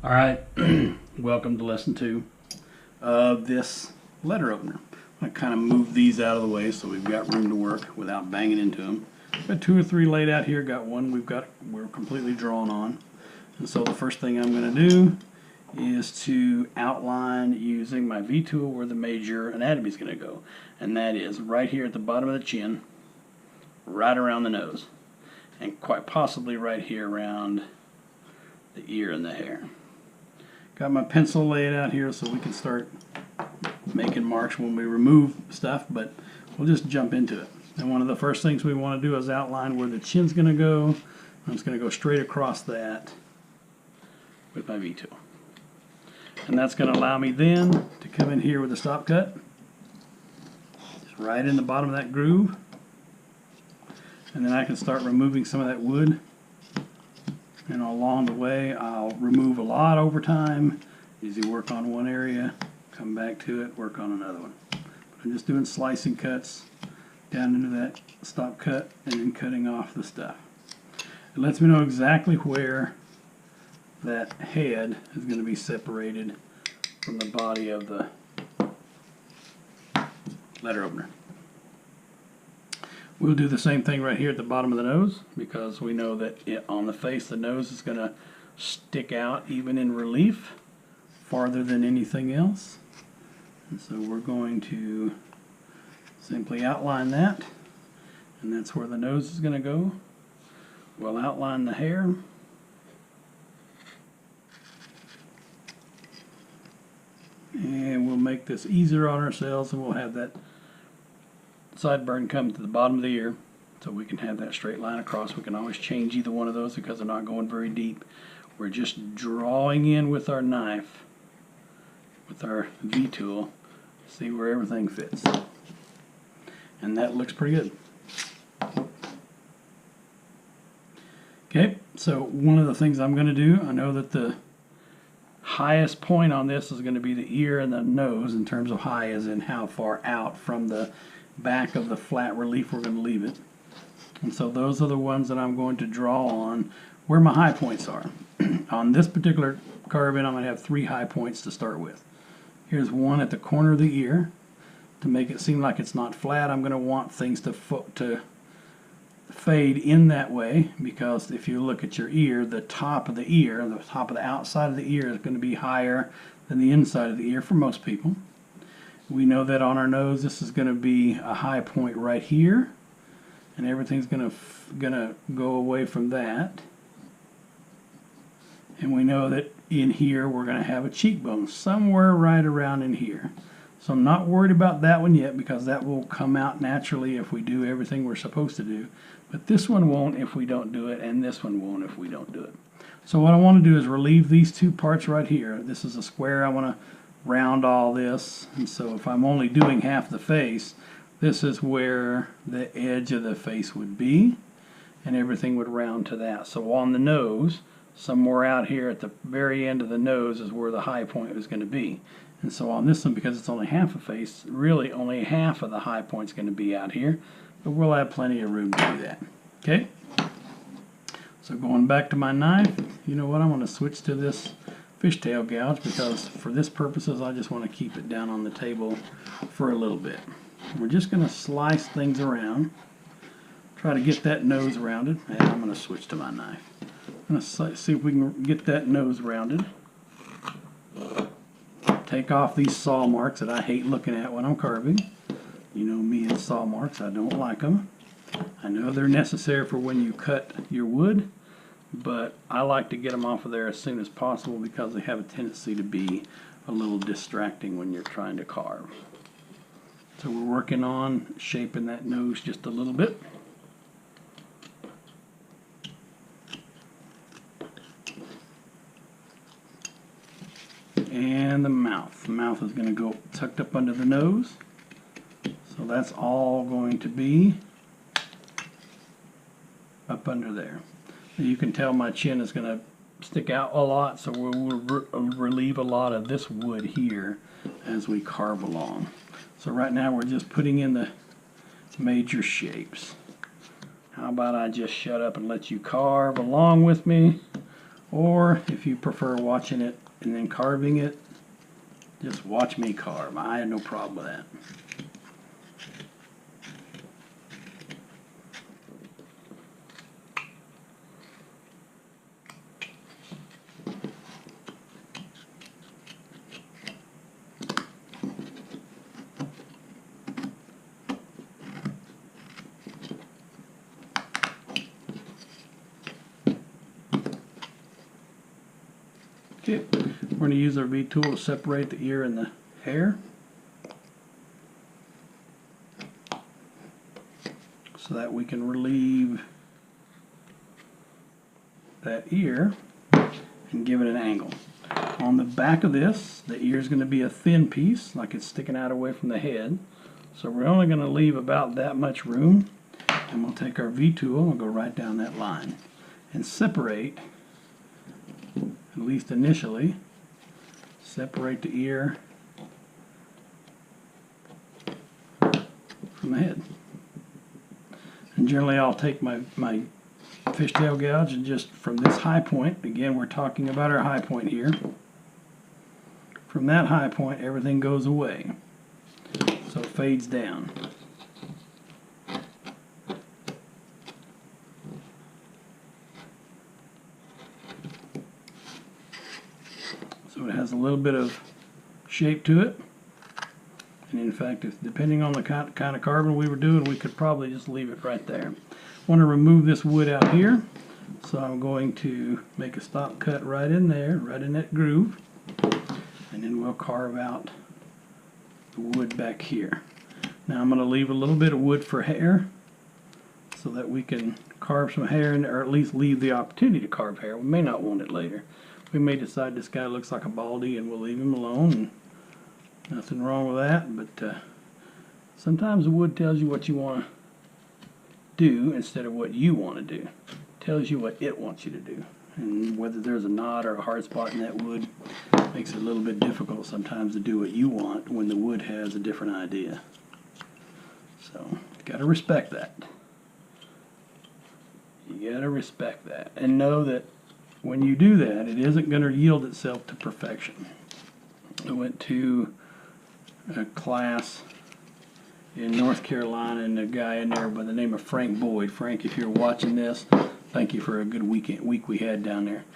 All right, welcome to lesson 2 of this letter opener. I'm going to kind of move these out of the way so we've got room to work without banging into them. Got 2 or 3 laid out here. Got one we're completely drawn on. And so the first thing I'm going to do is to outline using my V tool where the major anatomy is going to go, and that is right here at the bottom of the chin, right around the nose, and quite possibly right here around the ear and the hair. Got my pencil laid out here so we can start making marks when we remove stuff, but we'll just jump into it. And one of the first things we want to do is outline where the chin's going to go. I'm just going to go straight across that with my V tool. And that's going to allow me then to come in here with a stop cut, just right in the bottom of that groove. And then I can start removing some of that wood. And along the way, I'll remove a lot over time. Easy work on one area, come back to it, work on another one. But I'm just doing slicing cuts down into that stop cut and then cutting off the stuff. It lets me know exactly where that head is going to be separated from the body of the letter opener. We'll do the same thing right here at the bottom of the nose, because we know that on the face the nose is going to stick out even in relief farther than anything else. And so we're going to simply outline that, and that's where the nose is going to go. We'll outline the hair. And we'll make this easier on ourselves, and we'll have that sideburn come to the bottom of the ear so we can have that straight line across. We can always change either one of those because they're not going very deep. We're just drawing in with our knife, with our V tool, see where everything fits. And that looks pretty good. Okay, so one of the things I'm going to do, I know that the highest point on this is going to be the ear and the nose in terms of high, as in how far out from the back of the flat relief we're going to leave it. And so those are the ones that I'm going to draw on where my high points are. On this particular carving, I'm going to have 3 high points to start with. Here's one at the corner of the ear. To make it seem like it's not flat, I'm going to want things to fade in that way, because if you look at your ear, the top of the ear, the top of the outside of the ear is going to be higher than the inside of the ear for most people. We know that on our nose this is going to be a high point right here, and everything's going to go away from that. And we know that in here we're going to have a cheekbone somewhere right around in here. So I'm not worried about that one yet, because that will come out naturally if we do everything we're supposed to do. But this one won't if we don't do it, and this one won't if we don't do it. So what I want to do is relieve these 2 parts right here. This is a square. I want to round all this, and so if I'm only doing half the face, this is where the edge of the face would be, and everything would round to that. So on the nose, somewhere out here at the very end of the nose is where the high point is going to be. And so on this one, because it's only half a face, really only half of the high point is going to be out here, but we'll have plenty of room to do that. Okay? So going back to my knife, you know what, I'm going to switch to this Fishtail Gouge, because for this purposes I just want to keep it down on the table for a little bit. We're just going to slice things around, try to get that nose rounded, and I'm going to switch to my knife. I'm going to see if we can get that nose rounded. Take off these saw marks that I hate looking at when I'm carving. You know me and saw marks, I don't like them. I know they're necessary for when you cut your wood, but I like to get them off of there as soon as possible because they have a tendency to be a little distracting when you're trying to carve. So we're working on shaping that nose just a little bit. And the mouth. The mouth is going to go tucked up under the nose. So that's all going to be up under there. You can tell my chin is going to stick out a lot, so we'll relieve a lot of this wood here as we carve along. So right now we're just putting in the major shapes. How about I just shut up and let you carve along with me Or if you prefer watching it and then carving it, just watch me carve. I had no problem with that. Okay, we're going to use our V tool to separate the ear and the hair, so that we can relieve that ear and give it an angle. On the back of this, the ear is going to be a thin piece, like it's sticking out away from the head. So we're only going to leave about that much room, and we'll take our V tool and go right down that line and separate, at least initially, separate the ear from the head. And generally I'll take my fishtail gouge and just from this high point, again we're talking about our high point here, from that high point everything goes away, so it fades down. So it has a little bit of shape to it, and in fact, depending on the kind of carving we were doing, we could probably just leave it right there. I want to remove this wood out here, so I'm going to make a stop cut right in there, right in that groove, and then we'll carve out the wood back here. Now I'm going to leave a little bit of wood for hair, so that we can carve some hair in there, or at least leave the opportunity to carve hair. We may not want it later. We may decide this guy looks like a baldy and we'll leave him alone, and nothing wrong with that, but sometimes the wood tells you what you want to do instead of what you want to do. It tells you what it wants you to do, and whether there's a knot or a hard spot in that wood makes it a little bit difficult sometimes to do what you want when the wood has a different idea. So you gotta respect that. You gotta respect that and know that when you do that, it isn't going to yield itself to perfection. I went to a class in North Carolina, and a guy in there by the name of Frank Boyd. Frank, if you're watching this, thank you for a good week we had down there.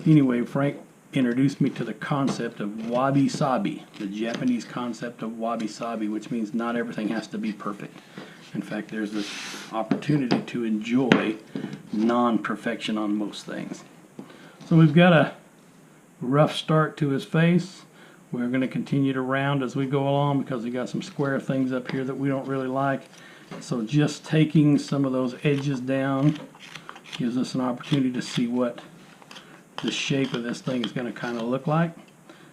Anyway, Frank introduced me to the concept of Wabi-Sabi, the Japanese concept of Wabi-Sabi, which means not everything has to be perfect. In fact, there's this opportunity to enjoy non-perfection on most things. So we've got a rough start to his face. We're going to continue to round as we go along because we got some square things up here that we don't really like. So just taking some of those edges down gives us an opportunity to see what the shape of this thing is going to kind of look like.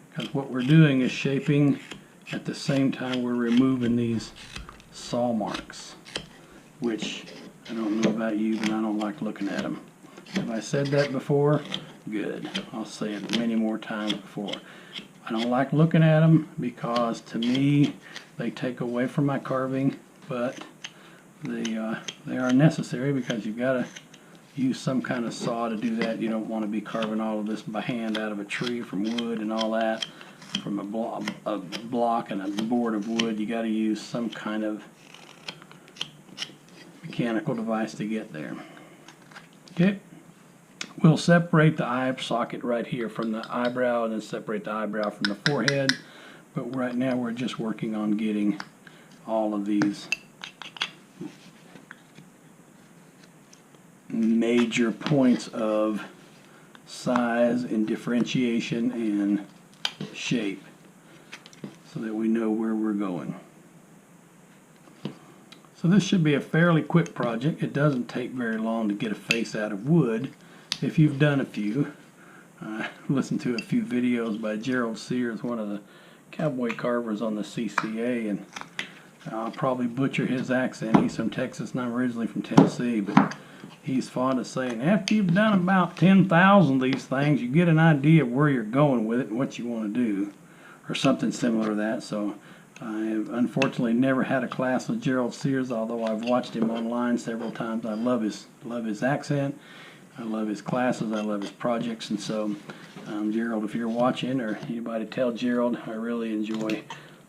Because what we're doing is shaping at the same time we're removing these saw marks, which I don't know about you, but I don't like looking at them. Have I said that before? Good. I'll say it many more times before. I don't like looking at them because to me they take away from my carving, but they are necessary because you've got to use some kind of saw to do that. You don't want to be carving all of this by hand out of a tree from wood and all that, from a block and a board of wood. You got to use some kind of mechanical device to get there. Okay. We'll separate the eye socket right here from the eyebrow, and then separate the eyebrow from the forehead. But right now we're just working on getting all of these major points of size and differentiation and shape so that we know where we're going. So this should be a fairly quick project. It doesn't take very long to get a face out of wood. If you've done a few, listened to a few videos by Gerald Sears, one of the cowboy carvers on the CCA, and I'll probably butcher his accent. He's from Texas and I'm originally from Tennessee, but he's fond of saying, after you've done about 10,000 of these things, you get an idea of where you're going with it and what you want to do, or something similar to that. So I've unfortunately never had a class with Gerald Sears, although I've watched him online several times. I love his accent. I love his classes, I love his projects, and so Gerald, if you're watching, or anybody, tell Gerald I really enjoy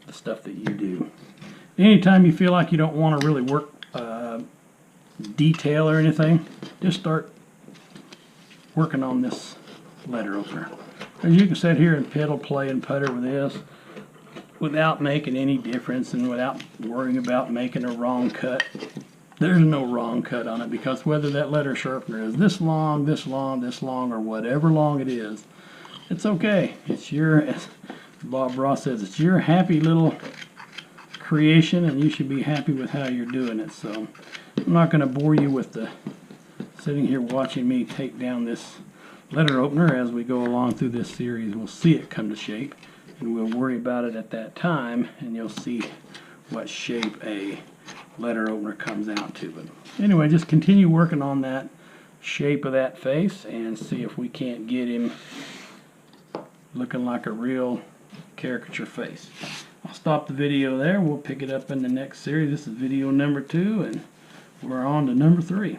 the stuff that you do. Anytime you feel like you don't want to really work detail or anything, just start working on this letter opener. And you can sit here and pedal, play, and putter with this without making any difference and without worrying about making a wrong cut. There's no wrong cut on it, because whether that letter sharpener is this long, this long, this long, or whatever long it is, it's okay. It's your, as Bob Ross says, it's your happy little creation, and you should be happy with how you're doing it. So I'm not going to bore you with the sitting here watching me take down this letter opener. As we go along through this series, we'll see it come to shape, and we'll worry about it at that time, and you'll see what shape a letter opener comes out to. But anyway, just continue working on that shape of that face and see if we can't get him looking like a real caricature face. I'll stop the video there. We'll pick it up in the next series. This is video number 2, and we're on to number 3.